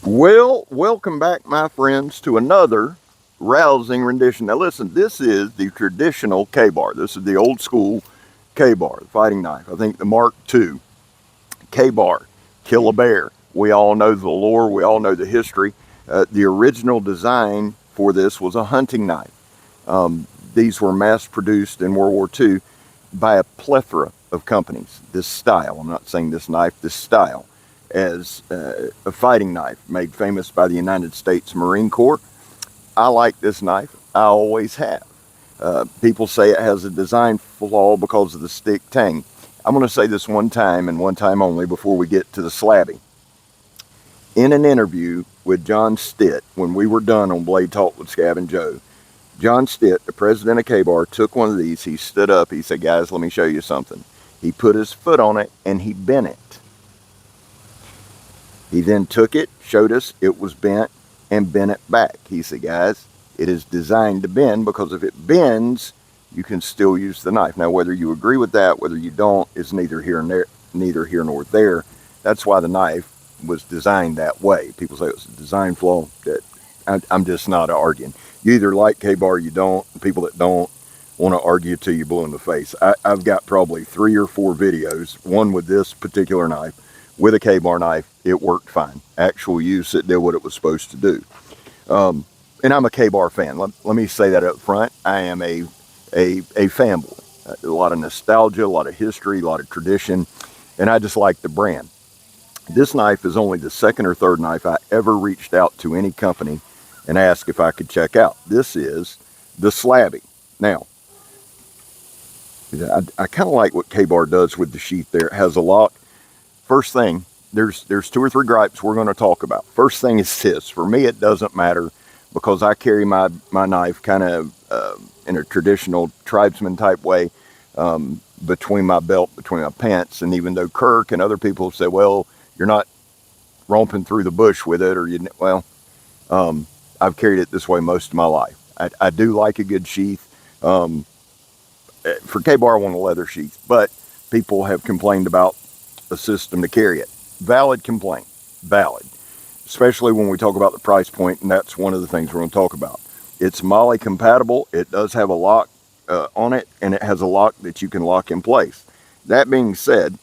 Well, welcome back, my friends, to another rousing rendition. Now, listen, this is the traditional K-bar. This is the old school K-bar, the fighting knife. I think the Mark II K-bar, kill a bear. We all know the lore. We all know the history. The original design for this was a hunting knife. These were mass-produced in World War II by a plethora of companies. This style, I'm not saying this knife, this style, as a fighting knife made famous by the United States Marine Corps. I like this knife. I always have. People say it has a design flaw because of the stick tang. I'm going to say this one time and one time only before we get to the Slabby. In an interview with John Stitt, when we were done on Blade Talk with Scab and Joe, John Stitt, the president of K-Bar, took one of these. He stood up. He said, "Guys, let me show you something." He put his foot on it and he bent it. He then took it, showed us it was bent, and bent it back. He said, "Guys, it is designed to bend because if it bends, you can still use the knife." Now, whether you agree with that, whether you don't, is neither here nor there. That's why the knife was designed that way. People say it was a design flaw. That I'm just not arguing. You either like K-bar or you don't. People that don't want to argue till you blue in the face. I've got probably 3 or 4 videos, one with this particular knife, with a K-bar knife. It worked fine. Actual use, it did what it was supposed to do. And I'm a K-bar fan. Let me say that up front. I am a fanboy. A lot of nostalgia, a lot of history, a lot of tradition, and I just like the brand. This knife is only the second or third knife I ever reached out to any company and asked if I could check out. This is the Slabby. Now, I kind of like what K-bar does with the sheath there. It has a lock. First thing, there's 2 or 3 gripes we're going to talk about. First thing is this. For me, it doesn't matter because I carry my knife kind of in a traditional tribesman type way between my belt, between my pants. And even though Kirk and other people say, well, you're not romping through the bush with it, or I've carried it this way most of my life. I do like a good sheath. For K-bar, I want a leather sheath, but people have complained about a system to carry it. Valid complaint, valid. Especially when we talk about the price point, and that's one of the things we're going to talk about. It's MOLLE compatible. It does have a lock on it, and it has a lock that you can lock in place. That being said,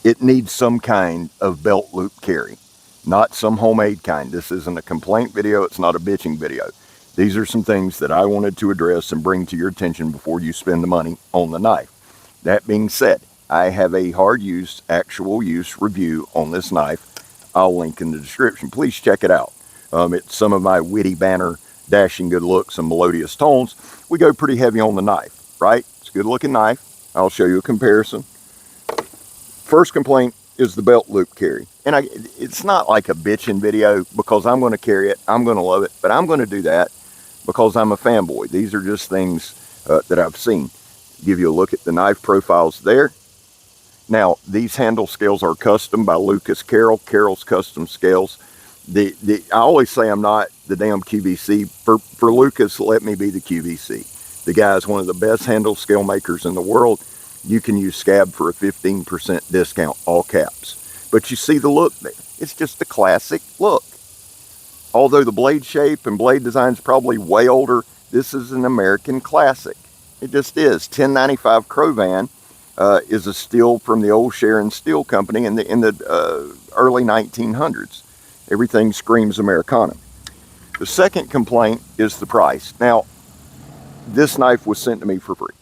it needs some kind of belt loop carry, not some homemade kind. This isn't a complaint video. It's not a bitching video. These are some things that I wanted to address and bring to your attention before you spend the money on the knife. That being said, I have a hard use, actual use review on this knife. I'll link in the description. Please check it out. It's some of my witty banner, dashing good looks, and melodious tones. We go pretty heavy on the knife, right? It's a good looking knife. I'll show you a comparison. First complaint is the belt loop carry. And it's not like a bitching video because I'm going to carry it. I'm going to love it. But I'm going to do that because I'm a fanboy. These are just things that I've seen. Give you a look at the knife profiles there. Now, these handle scales are custom by Lucas Carroll's Custom Scales. I always say I'm not the damn QVC. For Lucas, let me be the QVC. The guy is one of the best handle scale makers in the world. You can use Scab for a 15% discount, all caps. But you see the look there. It's just a classic look. Although the blade shape and blade design is probably way older, this is an American classic. It just is. 1095 Crovan is a steel from the old Sharon Steel Company in the early 1900s. Everything screams Americana. The second complaint is the price. Now, this knife was sent to me for free.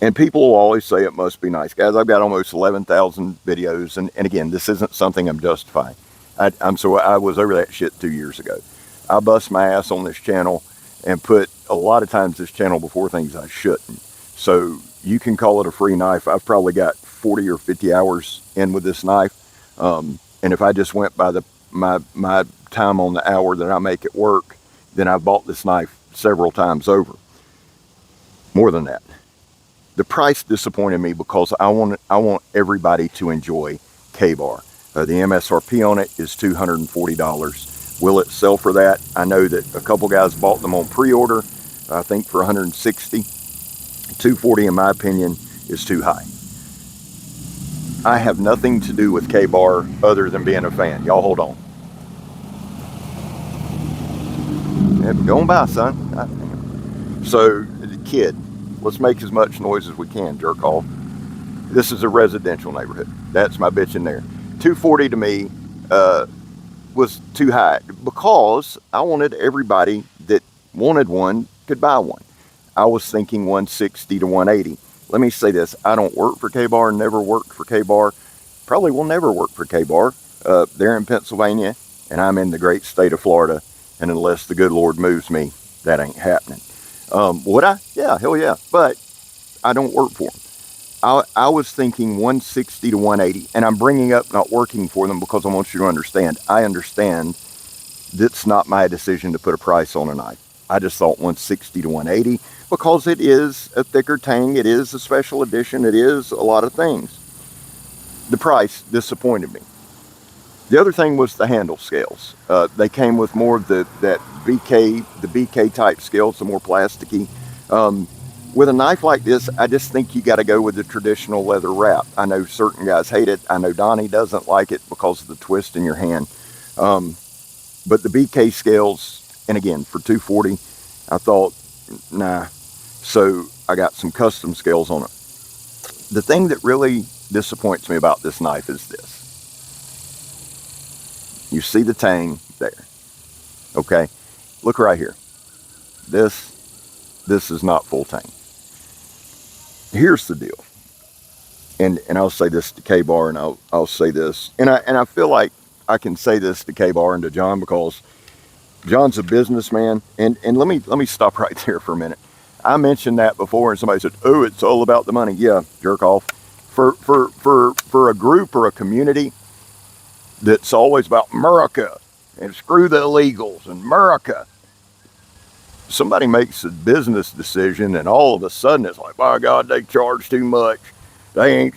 And people will always say it must be nice. Guys, I've got almost 11,000 videos. And again, this isn't something I'm justifying. I was over that shit 2 years ago. I bust my ass on this channel and put a lot of times this channel before things I shouldn't. So you can call it a free knife. I've probably got 40 or 50 hours in with this knife. And if I just went by my time on the hour that I make at work, then I've bought this knife several times over. More than that. The price disappointed me because I want everybody to enjoy K-bar. The MSRP on it is $240. Will it sell for that? I know that a couple guys bought them on pre-order, I think for $160. $240 in my opinion is too high. I have nothing to do with K-Bar other than being a fan. Y'all hold on. Yep, going by, son. God damn. So, the kid, let's make as much noise as we can, jerk off. This is a residential neighborhood. That's my bitch in there. 240 to me was too high because I wanted everybody that wanted one could buy one. I was thinking 160 to 180. Let me say this. I don't work for K-Bar, never worked for K-Bar, probably will never work for K-Bar. They're in Pennsylvania, and I'm in the great state of Florida, and unless the good Lord moves me, that ain't happening. Would I? Yeah, hell yeah. But I don't work for them. I was thinking 160 to 180, and I'm bringing up not working for them because I want you to understand. I understand that's not my decision to put a price on a knife. I just thought 160 to 180 because it is a thicker tang, it is a special edition, it is a lot of things. The price disappointed me. The other thing was the handle scales. They came with more of the BK type scales, the more plasticky. With a knife like this, I just think you got to go with the traditional leather wrap. I know certain guys hate it. I know Donnie doesn't like it because of the twist in your hand. But the BK scales, and again, for 240, I thought, nah. So I got some custom scales on it. The thing that really disappoints me about this knife is this. You see the tang there. Okay? Look right here. This is not full tang. Here's the deal, and I'll say this to K-Bar, and I'll say this, and I feel like I can say this to K-Bar and to John because John's a businessman, and let me stop right there for a minute. I mentioned that before, and somebody said, "Oh, it's all about the money." Yeah, jerk off. For a group or a community that's always about America and screw the illegals and America. Somebody makes a business decision and all of a sudden it's like, by God, they charge too much. They're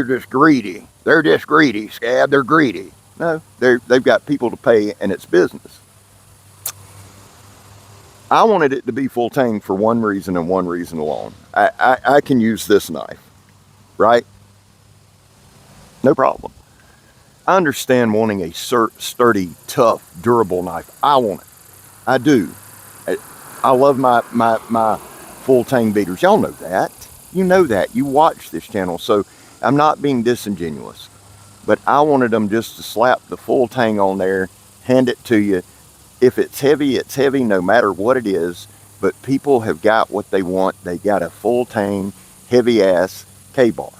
just greedy. They're just greedy, scab. They're greedy. No, they've got people to pay and it's business. I wanted it to be full tang for one reason and one reason alone. I can use this knife, right? No problem. I understand wanting a sturdy, tough, durable knife. I want it. I do. I love my full tang beaters. Y'all know that. You know that. You watch this channel, so I'm not being disingenuous. But I wanted them just to slap the full tang on there, hand it to you. If it's heavy no matter what it is. But people have got what they want. They got a full tang, heavy ass K-Bar.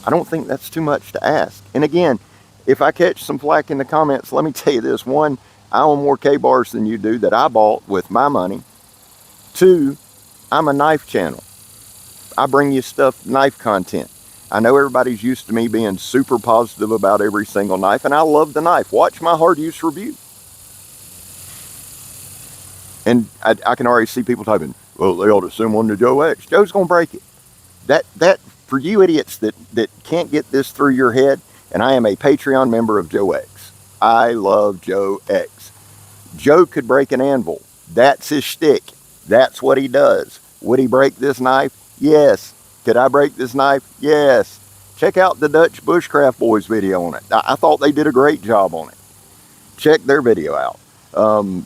I don't think that's too much to ask. And again, if I catch some flack in the comments, let me tell you this. One, I own more K-Bars than you do that I bought with my money. Two, I'm a knife channel. I bring you stuff, knife content. I know everybody's used to me being super positive about every single knife, and I love the knife. Watch my hard use review. And I can already see people typing, well, they ought to send one to Joe X. Joe's going to break it. That for you idiots that can't get this through your head, and I am a Patreon member of Joe X. I love Joe X. Joe could break an anvil. That's his shtick. That's what he does. Would he break this knife? Yes. Could I break this knife? Yes. Check out the Dutch Bushcraft Boys video on it. I thought they did a great job on it. Check their video out.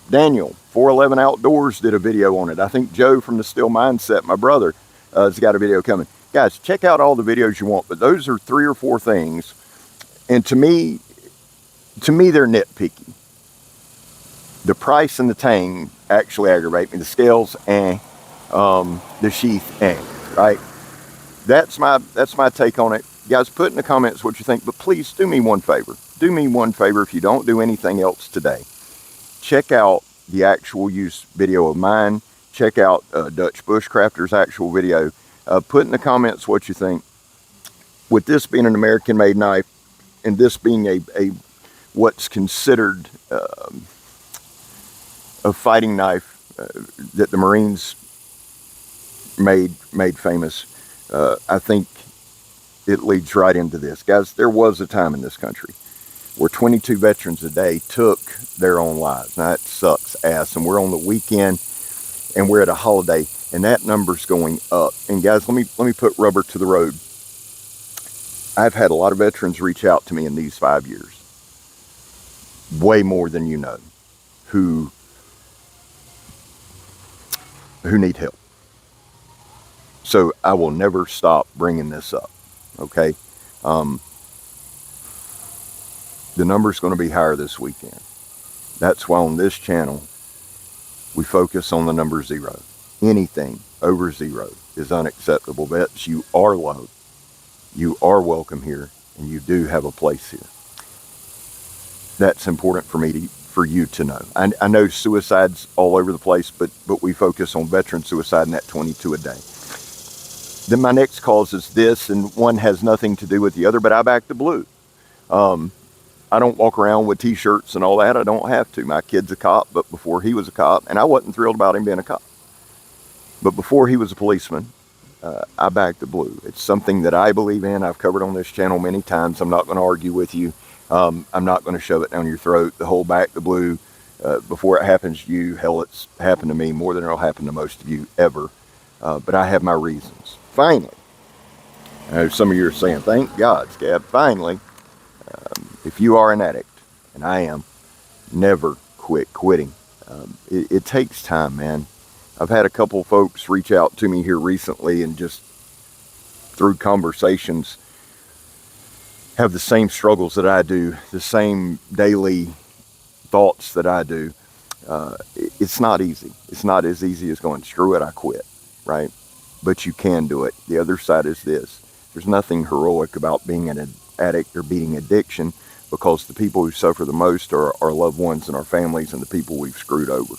Daniel, 411 Outdoors, did a video on it. I think Joe from the Still Mindset, my brother, has got a video coming. Guys, check out all the videos you want, but those are 3 or 4 things. And to me, they're nitpicky. The price and the tang actually aggravate me. The scales, the sheath, right? That's my take on it. Guys, put in the comments what you think, but please do me one favor. Do me one favor if you don't do anything else today. Check out the actual use video of mine. Check out Dutch Bushcrafter's actual video. Put in the comments what you think. With this being an American-made knife, and this being a what's considered a fighting knife that the Marines made famous, I think it leads right into this. Guys, there was a time in this country where 22 veterans a day took their own lives. Now, that sucks ass, and we're on the weekend, and we're at a holiday, and that number's going up. And guys, let me put rubber to the road. I've had a lot of veterans reach out to me in these 5 years, way more than you know, who need help. So I will never stop bringing this up, okay? The number's going to be higher this weekend. That's why on this channel, we focus on the number 0. Anything over 0 is unacceptable. Vets, you are loved. You are welcome here, and you do have a place here. That's important for you to know. I know suicide's all over the place, but we focus on veteran suicide and that 22 a day. Then my next cause is this, and one has nothing to do with the other, but I back the blue. I don't walk around with t-shirts and all that. I don't have to. My kid's a cop, but before he was a cop, and I wasn't thrilled about him being a cop, but before he was a policeman, I backed the blue. It's something that I believe in. I've covered on this channel many times. I'm not going to argue with you. I'm not going to shove it down your throat. The whole back the blue, before it happens to you, hell, it's happened to me more than it'll happen to most of you ever. But I have my reasons. Finally, I know some of you are saying, thank God, Scab, finally, if you are an addict, and I am, never quit quitting. It takes time, man. I've had a couple folks reach out to me here recently and just through conversations have the same struggles that I do, the same daily thoughts that I do. It's not easy. It's not as easy as going, screw it, I quit, right? But you can do it. The other side is this. There's nothing heroic about being an addict or beating addiction, because the people who suffer the most are our loved ones and our families and the people we've screwed over.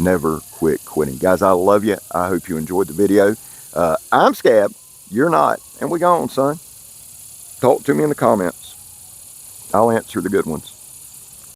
Never quit quitting. Guys, I love you. I hope you enjoyed the video. I'm Scab. You're not. And we gone, son. Talk to me in the comments. I'll answer the good ones.